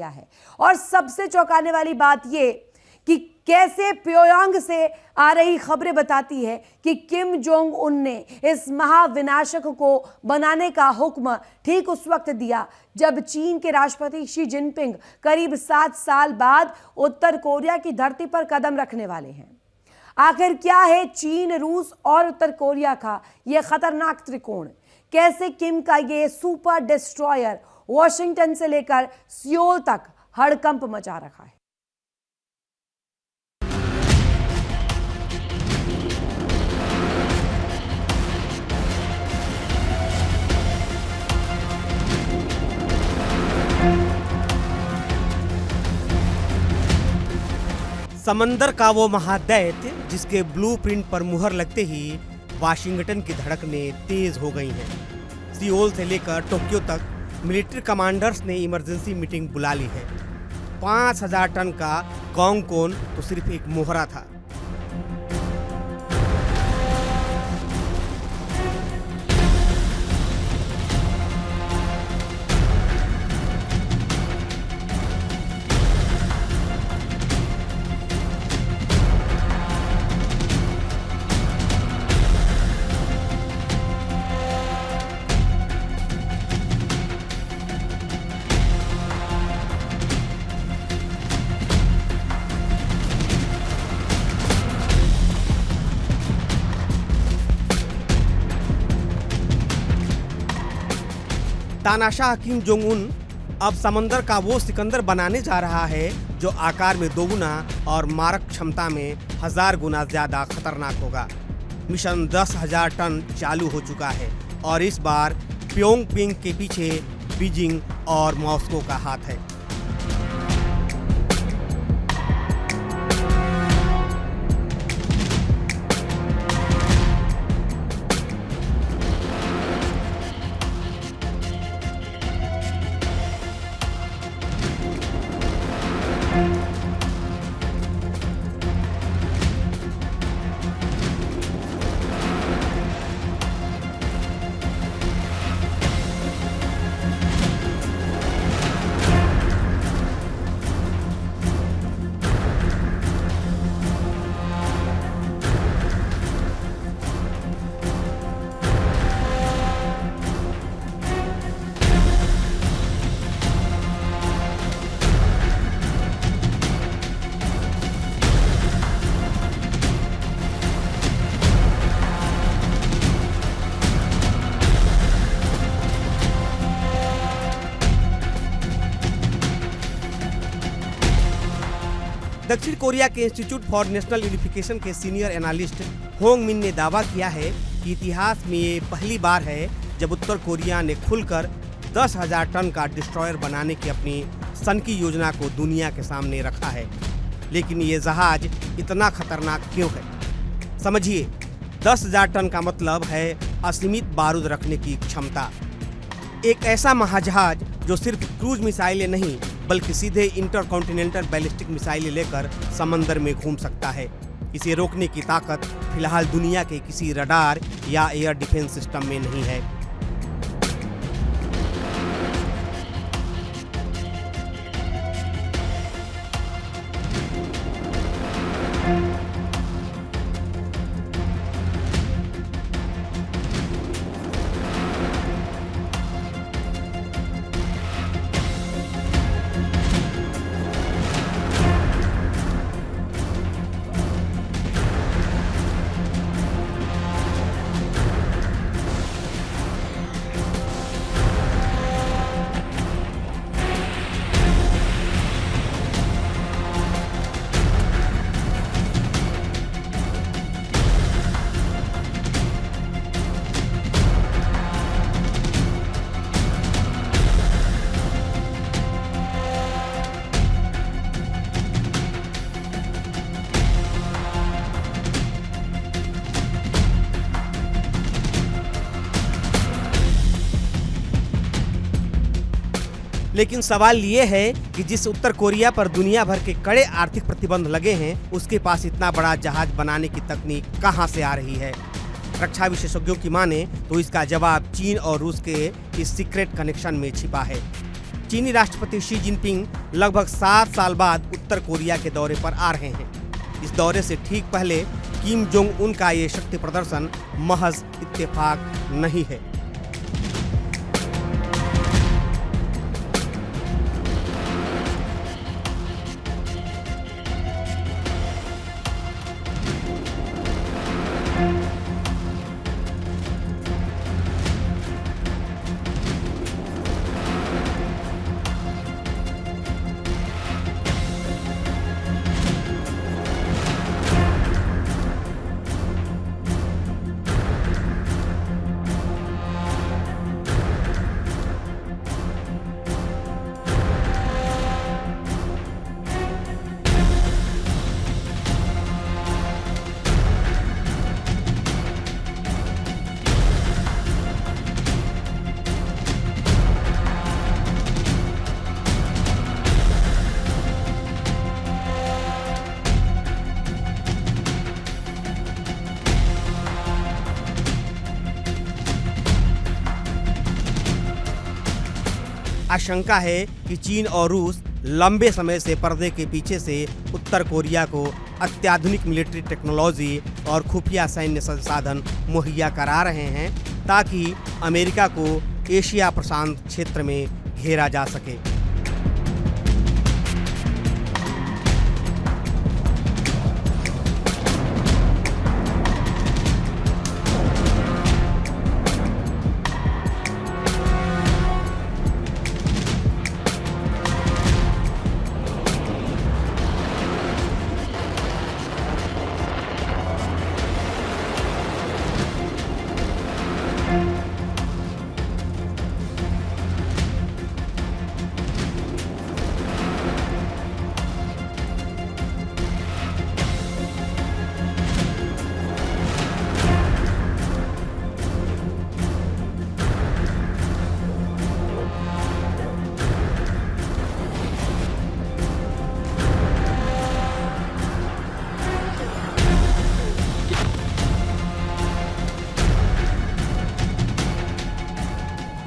दिया है। और सबसे चौंकाने वाली बात ये कि कैसे प्योयांग से आ रही खबरें बताती है कि किम जोंग उन ने इस महाविनाशक को बनाने का हुक्म ठीक उस वक्त दिया जब चीन के राष्ट्रपति शी जिनपिंग करीब 7 साल बाद उत्तर कोरिया की धरती पर कदम रखने वाले हैं। आखिर क्या है चीन, रूस और उत्तर कोरिया का यह खतरनाक त्रिकोण? कैसे किम का यह सुपर डिस्ट्रॉयर वॉशिंगटन से लेकर सियोल तक हड़कंप मचा रखा है? समंदर का वो महादैत्य जिसके ब्लूप्रिंट पर मुहर लगते ही वाशिंगटन की धड़कनें तेज हो गई हैं। सियोल से लेकर टोक्यो तक मिलिट्री कमांडर्स ने इमरजेंसी मीटिंग बुला ली है। 5000 टन का गॉन्गकोन तो सिर्फ एक मोहरा था। तानाशाह किम जोंग उन अब समंदर का वो सिकंदर बनाने जा रहा है जो आकार में दोगुना और मारक क्षमता में 1000 गुना ज्यादा खतरनाक होगा। मिशन 10,000 टन चालू हो चुका है और इस बार प्योंगयांग के पीछे बीजिंग और मॉस्को का हाथ है। दक्षिण कोरिया के इंस्टीट्यूट फॉर नेशनल यूनिफिकेशन के सीनियर एनालिस्ट होंग मिन ने दावा किया है कि इतिहास में ये पहली बार है जब उत्तर कोरिया ने खुलकर 10,000 टन का डिस्ट्रॉयर बनाने की अपनी सनकी योजना को दुनिया के सामने रखा है। लेकिन ये जहाज इतना खतरनाक क्यों है? समझिए, 10,000 टन का मतलब है असीमित बारूद रखने की क्षमता। एक ऐसा महाजहाज जो सिर्फ क्रूज मिसाइलें नहीं बल्कि सीधे इंटरकॉन्टिनेंटल बैलिस्टिक मिसाइलें लेकर समंदर में घूम सकता है। इसे रोकने की ताकत फिलहाल दुनिया के किसी रडार या एयर डिफेंस सिस्टम में नहीं है। लेकिन सवाल ये है कि जिस उत्तर कोरिया पर दुनिया भर के कड़े आर्थिक प्रतिबंध लगे हैं, उसके पास इतना बड़ा जहाज बनाने की तकनीक कहां से आ रही है? रक्षा विशेषज्ञों की माने तो इसका जवाब चीन और रूस के इस सीक्रेट कनेक्शन में छिपा है। चीनी राष्ट्रपति शी जिनपिंग लगभग 7 साल बाद उत्तर कोरिया के दौरे पर आ रहे हैं। इस दौरे से ठीक पहले किम जोंग उन का ये शक्ति प्रदर्शन महज इत्तेफाक नहीं है। आशंका है कि चीन और रूस लंबे समय से पर्दे के पीछे से उत्तर कोरिया को अत्याधुनिक मिलिट्री टेक्नोलॉजी और खुफिया सैन्य संसाधन मुहैया करा रहे हैं ताकि अमेरिका को एशिया प्रशांत क्षेत्र में घेरा जा सके।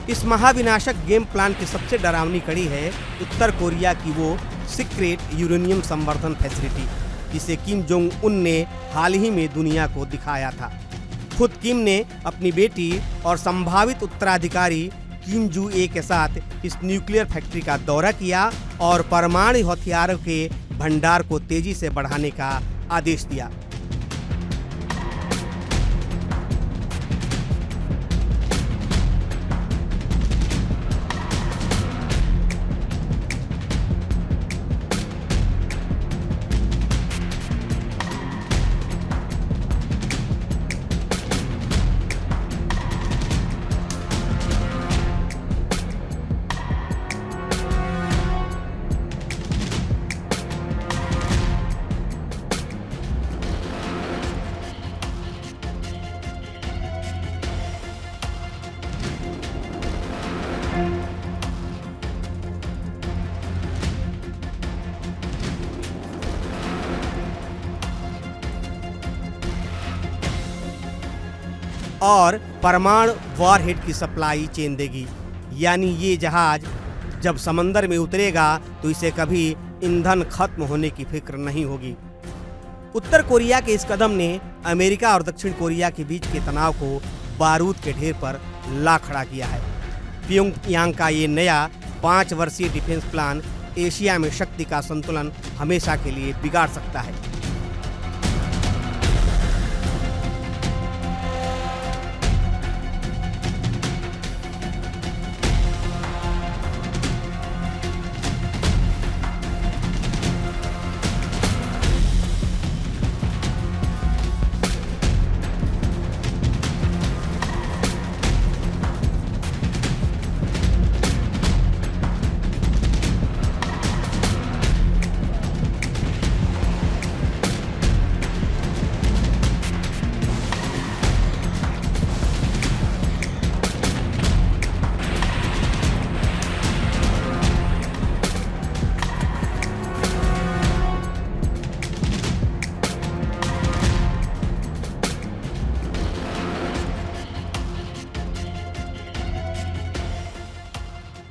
इस महाविनाशक गेम प्लान की सबसे डरावनी कड़ी है उत्तर कोरिया की वो सीक्रेट यूरेनियम संवर्धन फैसिलिटी, जिसे किम जोंग उन ने हाल ही में दुनिया को दिखाया था। खुद किम ने अपनी बेटी और संभावित उत्तराधिकारी किम जू ए के साथ इस न्यूक्लियर फैक्ट्री का दौरा किया और परमाणु हथियारों के भंडार को तेजी से बढ़ाने का आदेश दिया। और परमाणु वॉरहेड की सप्लाई चेन देगी, यानी ये जहाज जब समंदर में उतरेगा तो इसे कभी ईंधन खत्म होने की फिक्र नहीं होगी। उत्तर कोरिया के इस कदम ने अमेरिका और दक्षिण कोरिया के बीच के तनाव को बारूद के ढेर पर ला खड़ा किया है। प्योंगयांग का ये नया 5 वर्षीय डिफेंस प्लान एशिया में शक्ति का संतुलन हमेशा के लिए बिगाड़ सकता है।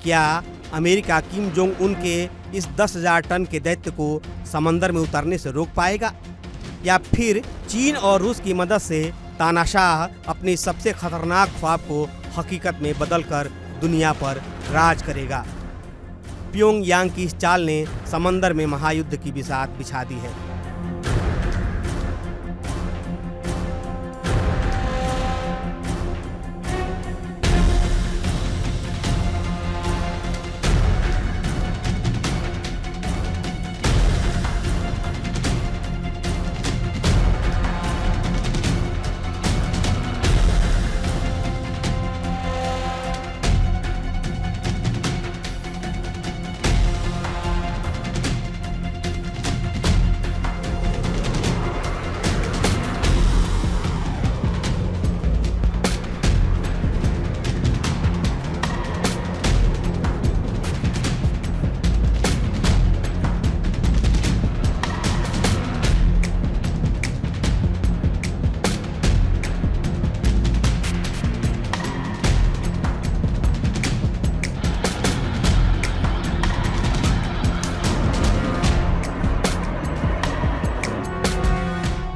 क्या अमेरिका किम जोंग उन के इस 10,000 टन के दैत्य को समंदर में उतरने से रोक पाएगा, या फिर चीन और रूस की मदद से तानाशाह अपनी सबसे खतरनाक ख्वाब को हकीकत में बदलकर दुनिया पर राज करेगा। प्योंगयांग की इस चाल ने समंदर में महायुद्ध की बिसात बिछा दी है।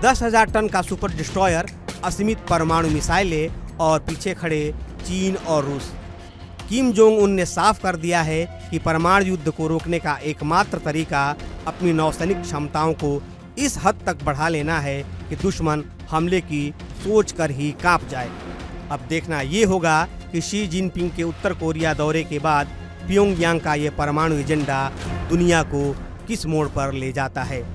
दस 10,000 टन का सुपर डिस्ट्रॉयर, असीमित परमाणु मिसाइलें और पीछे खड़े चीन और रूस। किम जोंग उन ने साफ कर दिया है कि परमाणु युद्ध को रोकने का एकमात्र तरीका अपनी नौसैनिक क्षमताओं को इस हद तक बढ़ा लेना है कि दुश्मन हमले की सोच कर ही कांप जाए। अब देखना ये होगा कि शी जिनपिंग के उत्तर कोरिया दौरे के बाद प्योंगयांग का ये परमाणु एजेंडा दुनिया को किस मोड़ पर ले जाता है।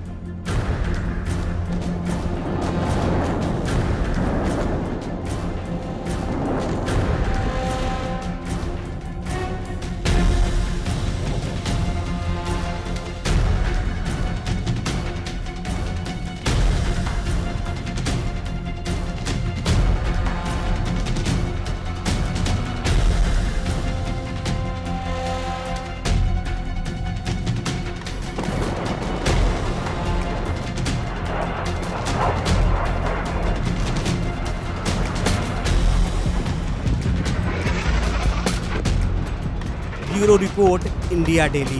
Bureau report, India daily.